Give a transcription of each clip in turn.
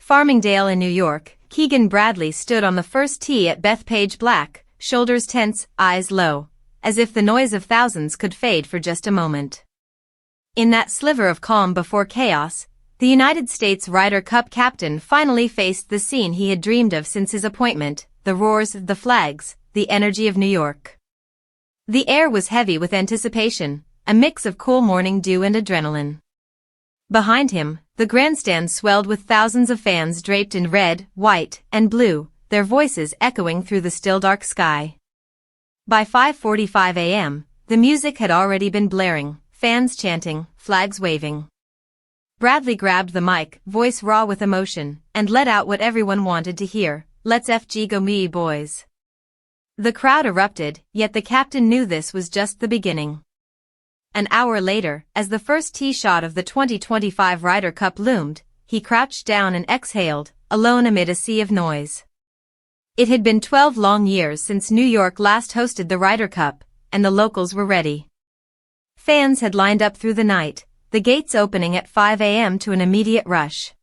Farmingdale in New York, Keegan Bradley stood on the first tee at Bethpage Black, shoulders tense, eyes low, as if the noise of thousands could fade for just a moment. In that sliver of calm before chaos, the United States Ryder Cup captain finally faced the scene he had dreamed of since his appointment: the roars, the flags, the energy of New York. The air was heavy with anticipation, a mix of cool morning dew and adrenaline. Behind him, the grandstand swelled with thousands of fans draped in red, white, and blue, their voices echoing through the still dark sky. By 5:45 a.m., the music had already been blaring, fans chanting, flags waving. Bradley grabbed the mic, voice raw with emotion, and let out what everyone wanted to hear: "Let's FG go me boys." The crowd erupted, yet the captain knew this was just the beginning. An hour later, as the first tee shot of the 2025 Ryder Cup loomed, he crouched down and exhaled, alone amid a sea of noise. It had been 12 long years since New York last hosted the Ryder Cup, and the locals were ready. Fans had lined up through the night, the gates opening at 5 a.m. to an immediate rush.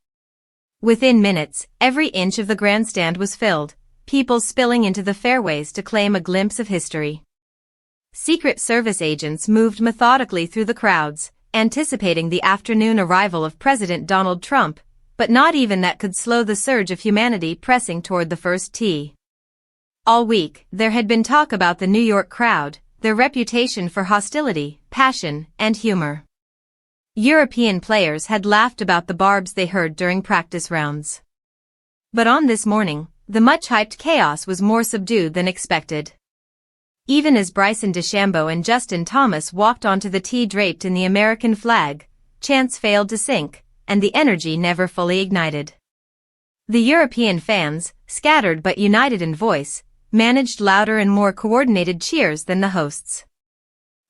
Within minutes, every inch of the grandstand was filled, people spilling into the fairways to claim a glimpse of history. Secret Service agents moved methodically through the crowds, anticipating the afternoon arrival of President Donald Trump, but not even that could slow the surge of humanity pressing toward the first tee. All week, there had been talk about the New York crowd, their reputation for hostility, passion, and humor. European players had laughed about the barbs they heard during practice rounds. But on this morning, the much-hyped chaos was more subdued than expected. Even as Bryson DeChambeau and Justin Thomas walked onto the tee draped in the American flag, chants failed to sink, and the energy never fully ignited. The European fans, scattered but united in voice, managed louder and more coordinated cheers than the hosts.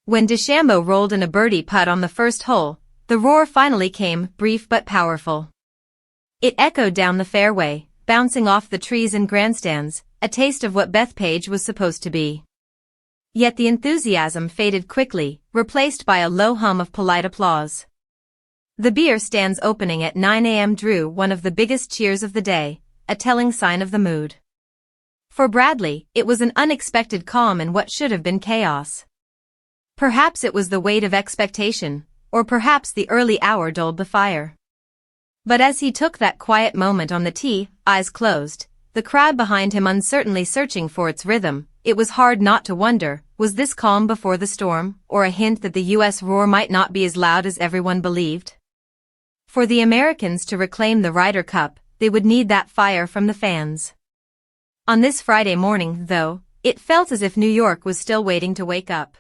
When DeChambeau rolled in a birdie putt on the first hole, the roar finally came, brief but powerful. It echoed down the fairway, bouncing off the trees and grandstands, a taste of what Bethpage was supposed to be. Yet the enthusiasm faded quickly, replaced by a low hum of polite applause. The beer stand's opening at 9 a.m. drew one of the biggest cheers of the day, a telling sign of the mood. For Bradley, it was an unexpected calm in what should have been chaos. Perhaps it was the weight of expectation, or perhaps the early hour dulled the fire. But as he took that quiet moment on the tee, eyes closed, the crowd behind him uncertainly searching for its rhythm, it was hard not to wonder, was this calm before the storm, or a hint that the U.S. roar might not be as loud as everyone believed? For the Americans to reclaim the Ryder Cup, they would need that fire from the fans. On this Friday morning, though, it felt as if New York was still waiting to wake up.